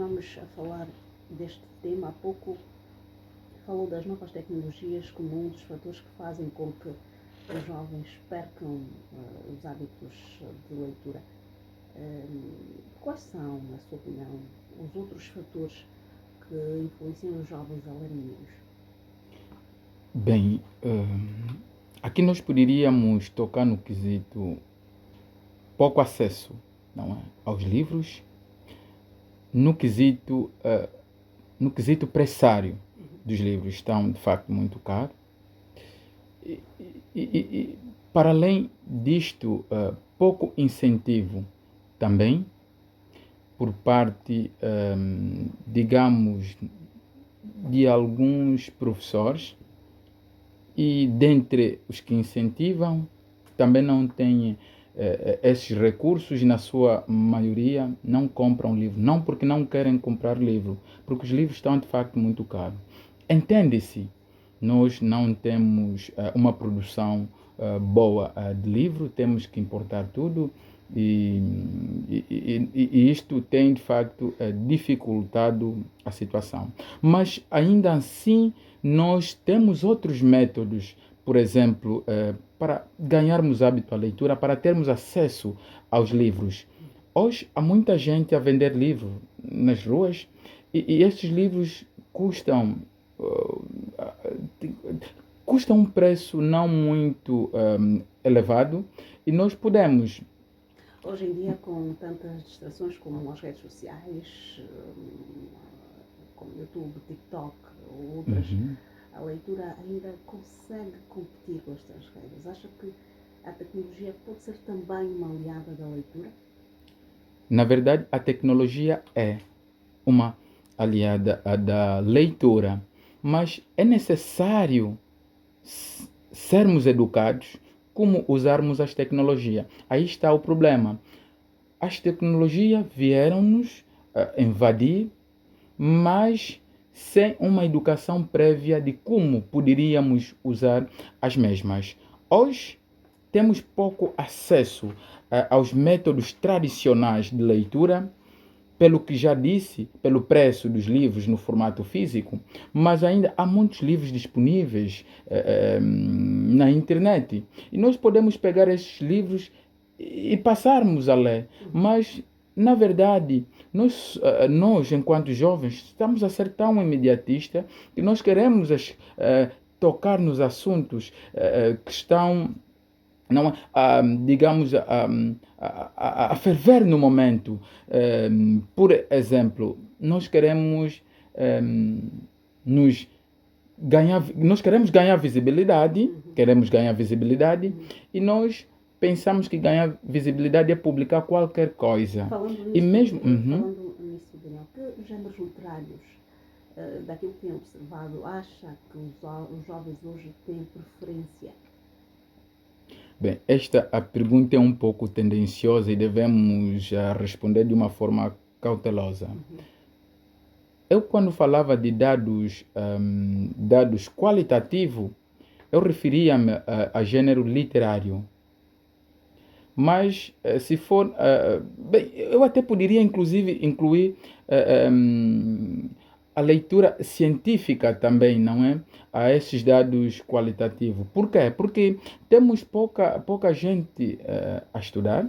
continuamos a falar deste tema. Há pouco falou das novas tecnologias como um dos fatores que fazem com que os jovens percam os hábitos de leitura. Quais são, na sua opinião, os outros fatores que influenciam os jovens a lerem menos? Bem, aqui nós poderíamos tocar no quesito pouco acesso, não é, aos livros, no quesito pressário dos livros estão de facto muito caros e para além disto, pouco incentivo também por parte, digamos, de alguns professores, e dentre os que incentivam também não têm esses recursos, e na sua maioria não compram livro, não porque não querem comprar livro, porque os livros estão de facto muito caros. Entende-se, nós não temos uma produção boa de livro, temos que importar tudo, e isto tem de facto dificultado a situação. Mas ainda assim nós temos outros métodos, por exemplo, para ganharmos hábito à leitura, para termos acesso aos livros. Hoje há muita gente a vender livros nas ruas e estes livros custam um preço não muito elevado, e nós podemos. Hoje em dia, com tantas distrações como as redes sociais, como YouTube, TikTok ou outras, a leitura ainda consegue competir com estas redes. Acha que a tecnologia pode ser também uma aliada da leitura? Na verdade, a tecnologia é uma aliada da leitura, mas é necessário sermos educados como usarmos as tecnologias. Aí está o problema. As tecnologias vieram-nos invadir, mas sem uma educação prévia de como poderíamos usar as mesmas. Hoje temos pouco acesso aos métodos tradicionais de leitura, pelo que já disse, pelo preço dos livros no formato físico, mas ainda há muitos livros disponíveis na internet. E nós podemos pegar esses livros e passarmos a ler. Mas, na verdade, nós enquanto jovens, estamos a ser tão imediatistas que nós queremos tocar nos assuntos que estão, não, digamos, a ferver no momento. Por exemplo, nós queremos nós queremos ganhar visibilidade, e nós pensamos que ganhar visibilidade é publicar qualquer coisa. Falando E nisso, mesmo, Daniel, que géneros literários, daquilo que tem observado, acha que os jovens hoje têm preferência? Bem, a pergunta é um pouco tendenciosa e devemos responder de uma forma cautelosa. Eu, quando falava de dados qualitativos, eu referia-me a gênero literário. Mas, se for... bem, eu até poderia, inclusive, incluir a leitura científica também, não é? A esses dados qualitativos. Por quê? Porque temos pouca gente a estudar,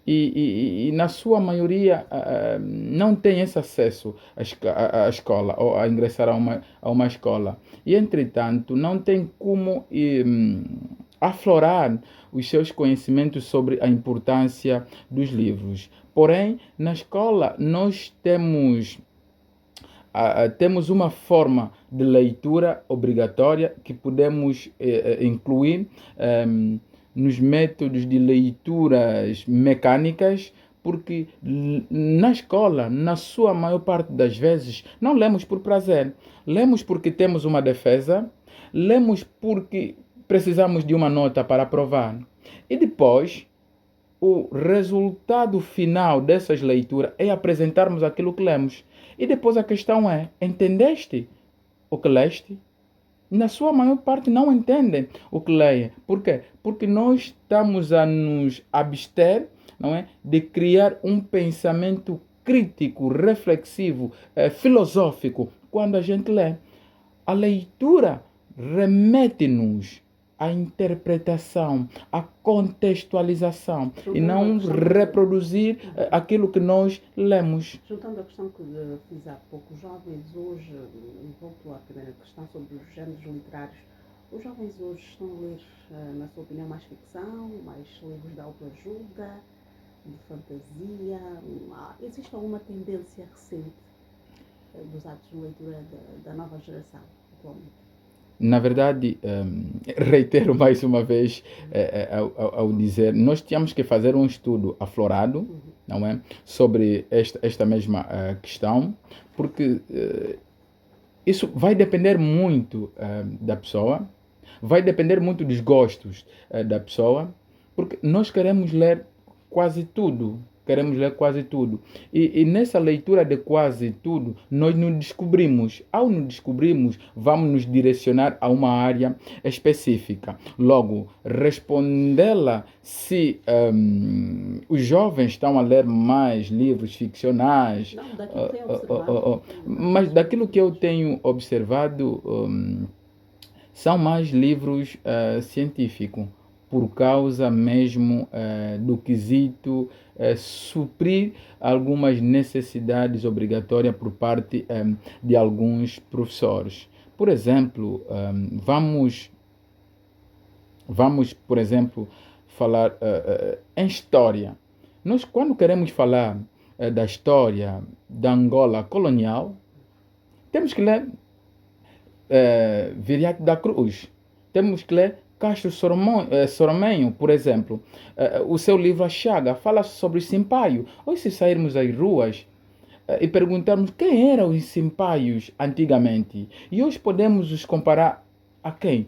e na sua maioria não tem esse acesso à escola, ou a ingressar a uma escola. E, entretanto, não tem como aflorar os seus conhecimentos sobre a importância dos livros. Porém, na escola nós temos uma forma de leitura obrigatória que podemos incluir nos métodos de leituras mecânicas, porque na escola, na sua maior parte das vezes, não lemos por prazer. Lemos porque temos uma defesa, lemos porque precisamos de uma nota para aprovar. E depois, o resultado final dessas leituras é apresentarmos aquilo que lemos. E depois a questão é: entendeste o que leste? Na sua maior parte não entendem o que leem. Por quê? Porque nós estamos a nos abster, não é, de criar um pensamento crítico, reflexivo, filosófico quando a gente lê. A leitura remete-nos à interpretação, à contextualização e Juntando a não questão reproduzir aquilo que nós lemos. Juntando a questão que fiz há pouco, os jovens hoje, volto à primeira questão sobre os géneros literários, os jovens hoje estão a ler, na sua opinião, mais ficção, mais livros de autoajuda, de fantasia? Existe alguma tendência recente dos hábitos de leitura da nova geração atualmente? Na verdade, reitero mais uma vez ao dizer, nós tínhamos que fazer um estudo aflorado, não é, sobre esta mesma questão, porque isso vai depender muito da pessoa, vai depender muito dos gostos da pessoa, porque nós queremos ler quase tudo. Queremos ler quase tudo. E nessa leitura de quase tudo, nós nos descobrimos. Ao nos descobrirmos, vamos nos direcionar a uma área específica. Logo, respondê-la se os jovens estão a ler mais livros ficcionais. Não, daquilo que tem observado. Mas daquilo que eu tenho observado, são mais livros científicos, por causa mesmo do quesito suprir algumas necessidades obrigatórias por parte de alguns professores. Por exemplo, vamos, por exemplo, falar em história. Nós, quando queremos falar da história da Angola colonial, temos que ler Viriato da Cruz, temos que ler Castro Soromenho, por exemplo. O seu livro A Chaga fala sobre os simpaios. Hoje, se sairmos às ruas e perguntarmos quem eram os simpaios antigamente, e hoje podemos os comparar a quem?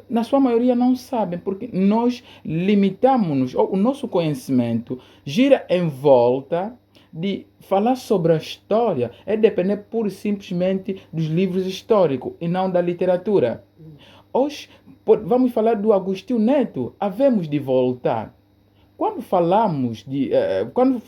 Na sua maioria não sabem, porque nós limitamos-nos, o nosso conhecimento gira em volta de falar sobre a história, é depender pura e simplesmente dos livros históricos e não da literatura. Hoje vamos falar do Agostinho Neto, havemos de voltar. Quando falamos quando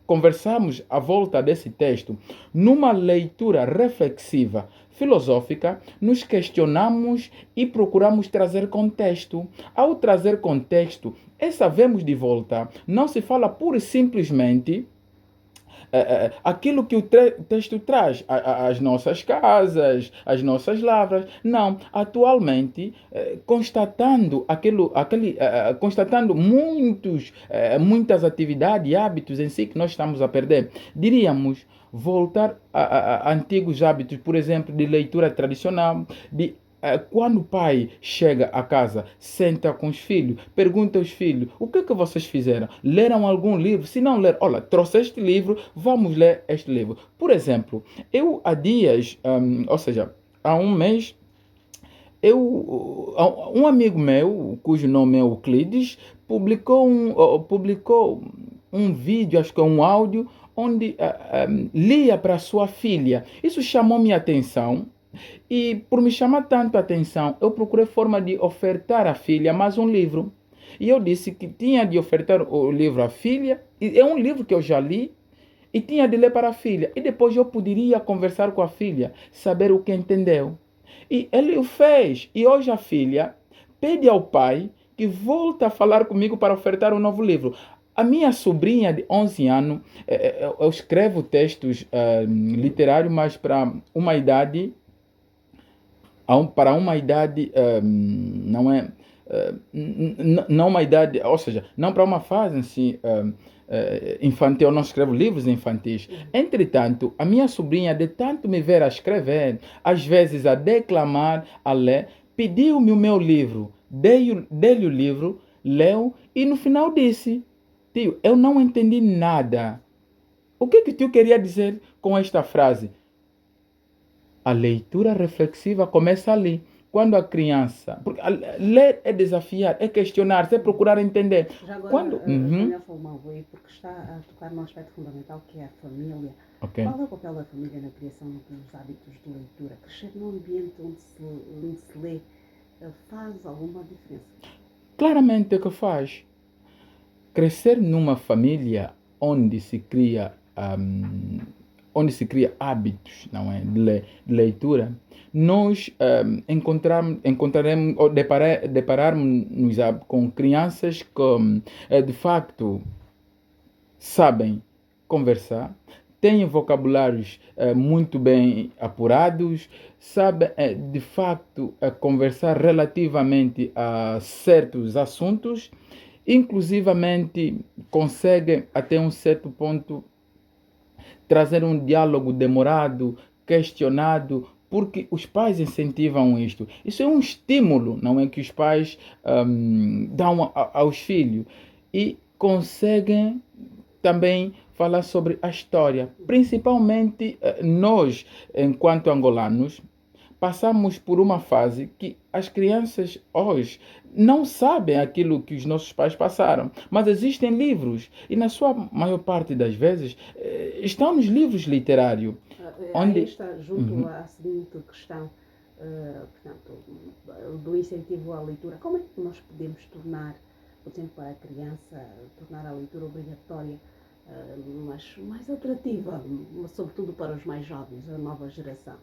conversamos à volta desse texto, numa leitura reflexiva, filosófica, nos questionamos e procuramos trazer contexto. Ao trazer contexto, havemos de voltar. Não se fala pura e simplesmente aquilo que o texto traz, as nossas casas, as nossas lavras. Não, atualmente, constatando muitas atividades e hábitos em si que nós estamos a perder, diríamos voltar a antigos hábitos, por exemplo, de leitura tradicional, quando o pai chega a casa, senta com os filhos, pergunta aos filhos, o que vocês fizeram? Leram algum livro? Se não ler, olha, trouxe este livro, vamos ler este livro. Por exemplo, eu há dias, ou seja, há um mês, um amigo meu, cujo nome é Euclides, publicou um vídeo, acho que é um áudio, onde lia para sua filha. Isso chamou minha atenção. E por me chamar tanto a atenção, eu procurei forma de ofertar à filha mais um livro. E eu disse que tinha de ofertar o livro à filha, e é um livro que eu já li, e tinha de ler para a filha. E depois eu poderia conversar com a filha, saber o que entendeu. E ele o fez. E hoje a filha pede ao pai que volte a falar comigo para ofertar um novo livro. A minha sobrinha de 11 anos, eu escrevo textos literários, mas para uma idade não é não uma idade, ou seja, não para uma fase assim, infantil. Eu não escrevo livros infantis. Entretanto, a minha sobrinha, de tanto me ver a escrever, às vezes a declamar, a ler, pediu-me o meu livro, dei-lhe o livro, leu e no final disse: tio, eu não entendi nada. O que tio queria dizer com esta frase? A leitura reflexiva começa ali. Quando a criança... Porque ler é desafiar, é questionar, é procurar entender. Já agora, Daniel Salomão, porque está a tocar num aspecto fundamental que é a família. Okay. Qual é o papel da família na criação dos hábitos de leitura? Crescer num ambiente onde se lê faz alguma diferença? Claramente que faz. Crescer numa família onde se cria onde se cria hábitos, não é, de leitura, nós encontraremos ou depararmos com crianças que de facto sabem conversar, têm vocabulários muito bem apurados, sabem de facto conversar relativamente a certos assuntos, inclusivamente conseguem até um certo ponto trazer um diálogo demorado, questionado, porque os pais incentivam isto. Isso é um estímulo, não é, que os pais dão aos filhos e conseguem também falar sobre a história. Principalmente nós, enquanto angolanos, passamos por uma fase que as crianças hoje não sabem aquilo que os nossos pais passaram, mas existem livros e na sua maior parte das vezes estão nos livros literários. Aí está junto à seguinte questão, portanto, do incentivo à leitura. Como é que nós podemos tornar, por exemplo, para a criança, tornar a leitura obrigatória, mas mais atrativa, sobretudo para os mais jovens, a nova geração?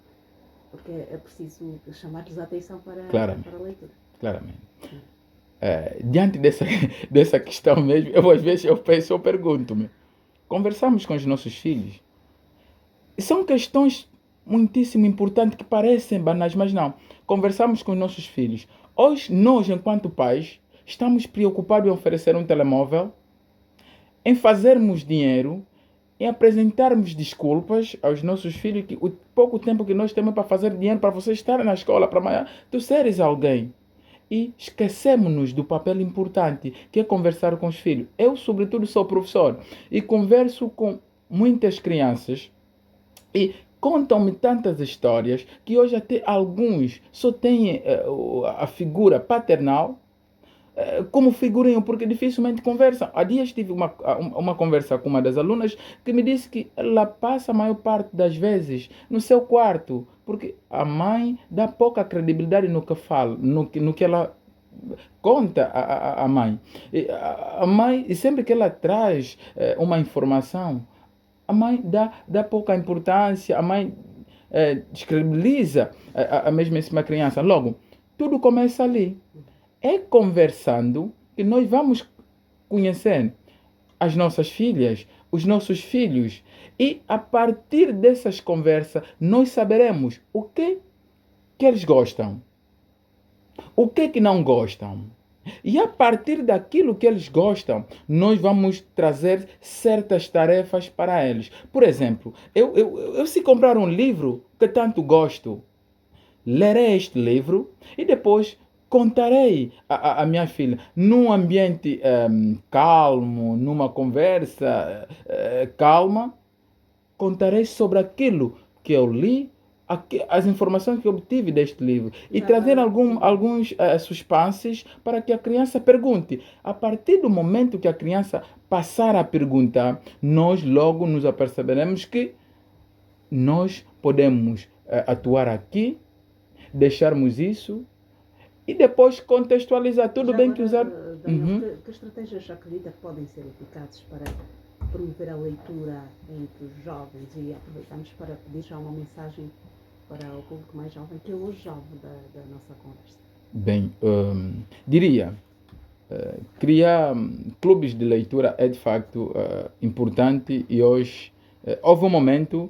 Porque é preciso chamar-lhes a atenção para a leitura. Claramente. Diante dessa questão mesmo, às vezes eu pergunto-me, conversamos com os nossos filhos, são questões muitíssimo importantes que parecem banais, mas não. Conversamos com os nossos filhos. Hoje, nós, enquanto pais, estamos preocupados em oferecer um telemóvel, em fazermos dinheiro, em apresentarmos desculpas aos nossos filhos que o pouco tempo que nós temos para fazer dinheiro, para você estar na escola, para amanhã tu seres alguém. E esquecemos-nos do papel importante que é conversar com os filhos. Eu, sobretudo, sou professor e converso com muitas crianças e contam-me tantas histórias que hoje até alguns só têm a figura paternal como figurinha, porque dificilmente conversam. Há dias tive uma conversa com uma das alunas que me disse que ela passa a maior parte das vezes no seu quarto, porque a mãe dá pouca credibilidade no que fala, no que ela conta a mãe. A mãe, e sempre que ela traz uma informação, a mãe dá pouca importância, a mãe descredibiliza a mesmíssima criança. Logo, tudo começa ali. É conversando que nós vamos conhecer as nossas filhas, os nossos filhos. E a partir dessas conversas, nós saberemos o que eles gostam, o que não gostam. E a partir daquilo que eles gostam, nós vamos trazer certas tarefas para eles. Por exemplo, eu se comprar um livro que tanto gosto, lerei este livro e depois contarei a minha filha num ambiente calmo, numa conversa calma, contarei sobre aquilo que eu li, as informações que obtive deste livro e trazer alguns suspenses para que a criança pergunte. A partir do momento que a criança passar a perguntar, nós logo nos aperceberemos que nós podemos atuar aqui, deixarmos isso e depois contextualizar. Tudo Já bem agora, que usar... Daniel, que estratégias acredita que podem ser eficazes para promover a leitura entre os jovens? E aproveitamos para pedir já uma mensagem para o público mais jovem, que é o jovem da nossa conversa. Bem, diria, criar clubes de leitura é de facto importante e hoje houve um momento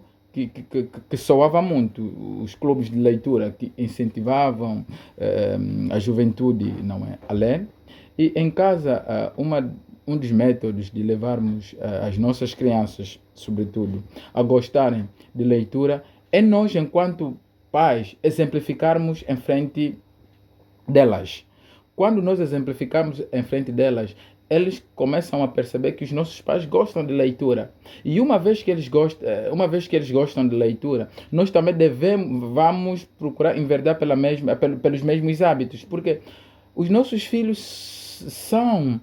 que soava muito os clubes de leitura que incentivavam a juventude, não é, a ler. E em casa, um dos métodos de levarmos as nossas crianças, sobretudo, a gostarem de leitura é nós, enquanto pais, exemplificarmos em frente delas. Quando nós exemplificamos em frente delas, eles começam a perceber que os nossos pais gostam de leitura. E uma vez que eles gostam de leitura, nós também vamos procurar enverdar pelos mesmos hábitos, porque os nossos filhos são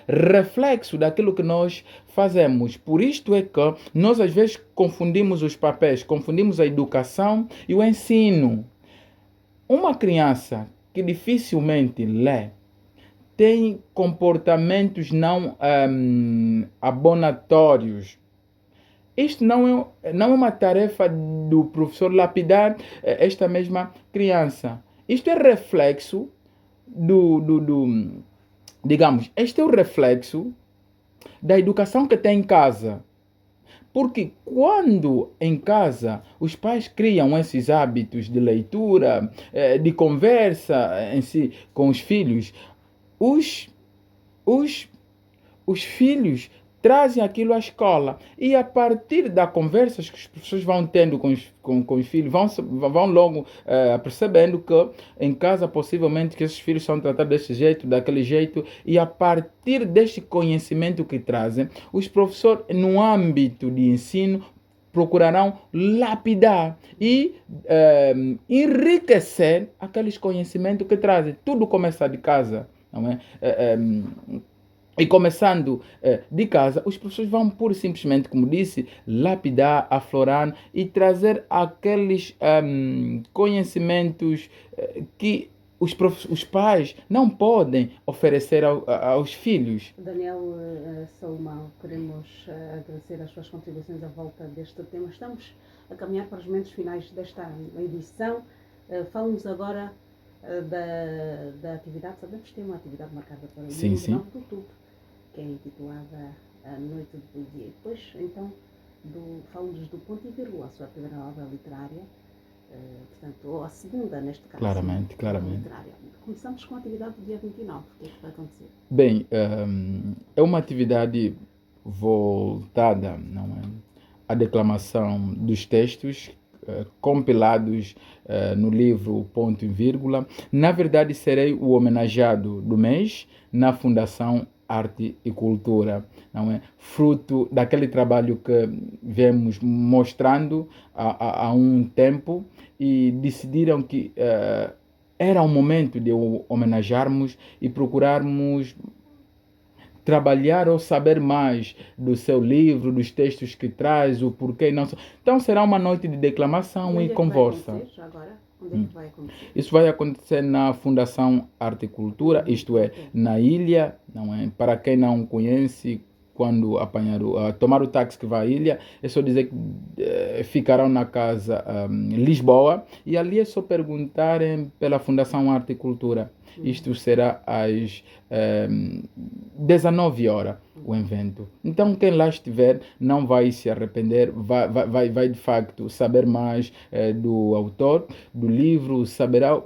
reflexo daquilo que nós fazemos. Por isto é que nós às vezes confundimos os papéis, confundimos a educação e o ensino. Uma criança que dificilmente lê tem comportamentos não abonatórios. isto não é uma tarefa do professor lapidar esta mesma criança. Isto é reflexo digamos, este é o reflexo da educação que tem em casa. Porque quando em casa os pais criam esses hábitos de leitura, de conversa em si com os filhos, os, os, os filhos trazem aquilo à escola. E a partir das conversas que os professores vão tendo com os filhos, vão logo percebendo que em casa possivelmente que esses filhos são tratados desse jeito, daquele jeito. E a partir deste conhecimento que trazem, os professores no âmbito de ensino procurarão lapidar e enriquecer aqueles conhecimentos que trazem. Tudo começa de casa, não é? E começando de casa, os professores vão pura e simplesmente, como disse, lapidar, aflorar e trazer aqueles conhecimentos que os pais não podem oferecer aos filhos. Daniel Salomão, queremos agradecer as suas contribuições à volta deste tema. Estamos a caminhar para os momentos finais desta edição. Fala-nos agora da atividade. Sabemos que tem uma atividade marcada para o dia 9 de outubro, que é intitulada A Noite de Poesia. E depois, então, fala-nos do Ponto e Vírgula, a sua primeira obra literária, portanto, ou a segunda, neste caso. Claramente. Literária. Começamos com a atividade do dia 29. O que é que vai acontecer? Bem, é uma atividade voltada, não é, à declamação dos textos compilados no livro Ponto e Vírgula. Na verdade, serei o homenageado do mês na Fundação Arte e Cultura, não é? Fruto daquele trabalho que viemos mostrando há um tempo e decidiram que era o momento de o homenagearmos e procurarmos trabalhar ou saber mais do seu livro, dos textos que traz, o porquê não. Então será uma noite de declamação e conversa. Vai acontecer agora? Onde é que vai acontecer? Isso vai acontecer na Fundação Arte e Cultura, isto é, na ilha, não é? Para quem não conhece, quando tomar o táxi que vai à ilha, é só dizer que ficarão na casa Lisboa, e ali é só perguntarem pela Fundação Arte e Cultura. Isto será às 19 horas o evento. Então quem lá estiver não vai se arrepender, vai de facto saber mais do autor do livro, saberá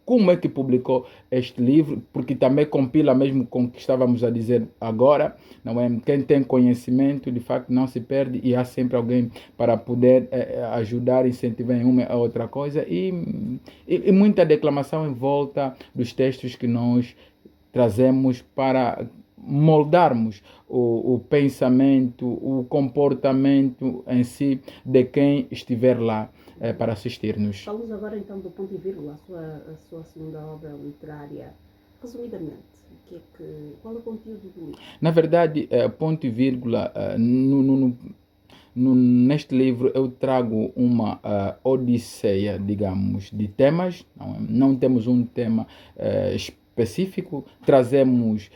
como é que publicou este livro, porque também compila mesmo com o que estávamos a dizer agora, não é? Quem tem conhecimento de facto não se perde e há sempre alguém para poder ajudar, incentivar em uma ou outra coisa e muita declamação em volta dos textos que nós trazemos para moldarmos o pensamento, o comportamento em si de quem estiver lá para assistir-nos. Falamos agora então do Ponto e Vírgula, a sua segunda obra literária. Resumidamente, qual é o conteúdo do livro? Na verdade, Ponto e Vírgula, neste livro eu trago uma odisseia, digamos, de temas. Não temos um tema específico, trazemos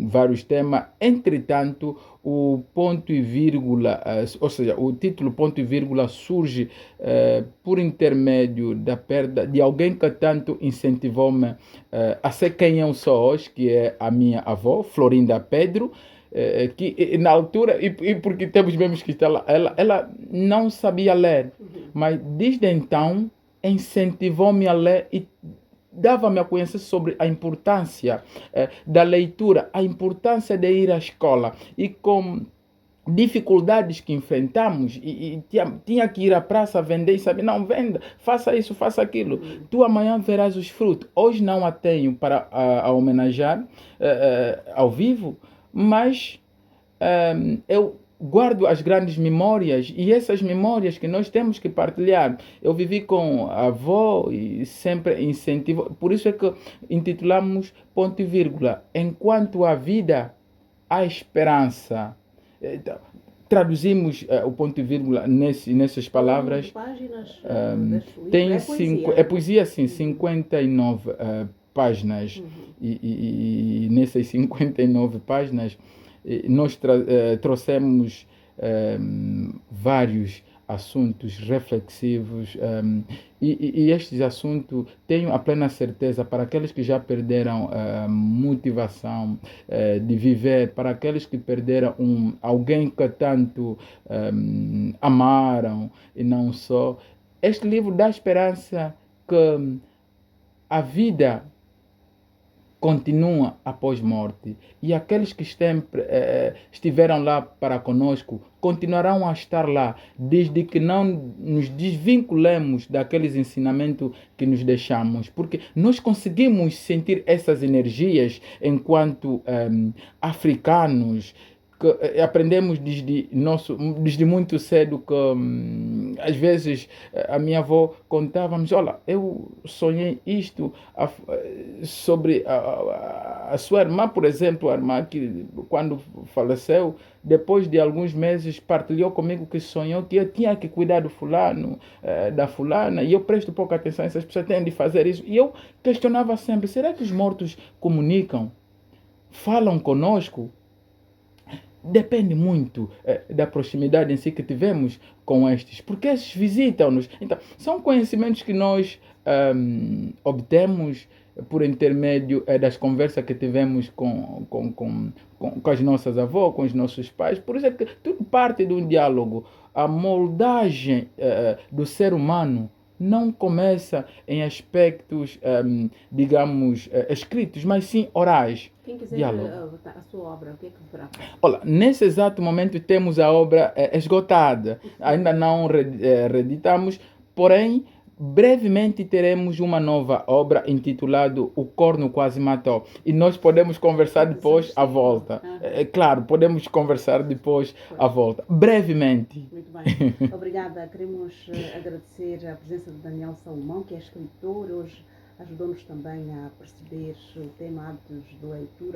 vários temas. Entretanto, o ponto e vírgula, ou seja, o título Ponto e Vírgula surge por intermédio da perda de alguém que tanto incentivou-me a ser quem eu sou hoje, que é a minha avó, Florinda Pedro, que na altura, e porque temos mesmo que estar lá, ela não sabia ler, mas desde então incentivou-me a ler e dava-me a conhecer sobre a importância da leitura, a importância de ir à escola e com dificuldades que enfrentamos e tinha que ir à praça vender e saber, não, venda, faça isso, faça aquilo, tu amanhã verás os frutos. Hoje não a tenho para a homenagear ao vivo, mas eu guardo as grandes memórias e essas memórias que nós temos que partilhar. Eu vivi com a avó e sempre incentivo, por isso é que intitulamos Ponto e Vírgula. Enquanto há vida, há esperança. Então, traduzimos o ponto e vírgula nessas palavras. Páginas, É poesia, sim, 59 páginas. E nessas 59 páginas nós trouxemos vários assuntos reflexivos, e estes assuntos tenho a plena certeza para aqueles que já perderam motivação de viver, para aqueles que perderam alguém que tanto amaram e não só. Este livro dá esperança que a vida continua após morte, e aqueles que estiveram lá para conosco continuarão a estar lá, desde que não nos desvinculemos daqueles ensinamentos que nos deixamos, porque nós conseguimos sentir essas energias enquanto africanos, que aprendemos desde muito cedo que às vezes a minha avó contava-nos: olha, eu sonhei isto sobre a sua irmã, por exemplo, a irmã que quando faleceu, depois de alguns meses partilhou comigo que sonhou que eu tinha que cuidar do fulano, da fulana, e eu presto pouca atenção, essas pessoas têm de fazer isso. E eu questionava sempre: será que os mortos comunicam? Falam conosco? Depende muito da proximidade em si que tivemos com estes, porque estes visitam-nos. Então, são conhecimentos que nós obtemos por intermédio das conversas que tivemos com as nossas avós, com os nossos pais. Por isso é que tudo parte de um diálogo. A moldagem do ser humano não começa em aspectos, digamos, escritos, mas sim orais. Quem quiser Diálogo. a sua obra, o que é que deverá fazer? Olha, nesse exato momento temos a obra esgotada. Ainda não reeditamos, porém, brevemente teremos uma nova obra intitulada O Corno Quase Matou. E nós podemos conversar depois à volta. Claro, podemos conversar depois à volta. Brevemente. Muito bem. Obrigada. Queremos agradecer a presença de Daniel Salomão, que é escritor. Hoje ajudou-nos também a perceber o tema hábitos de leitura.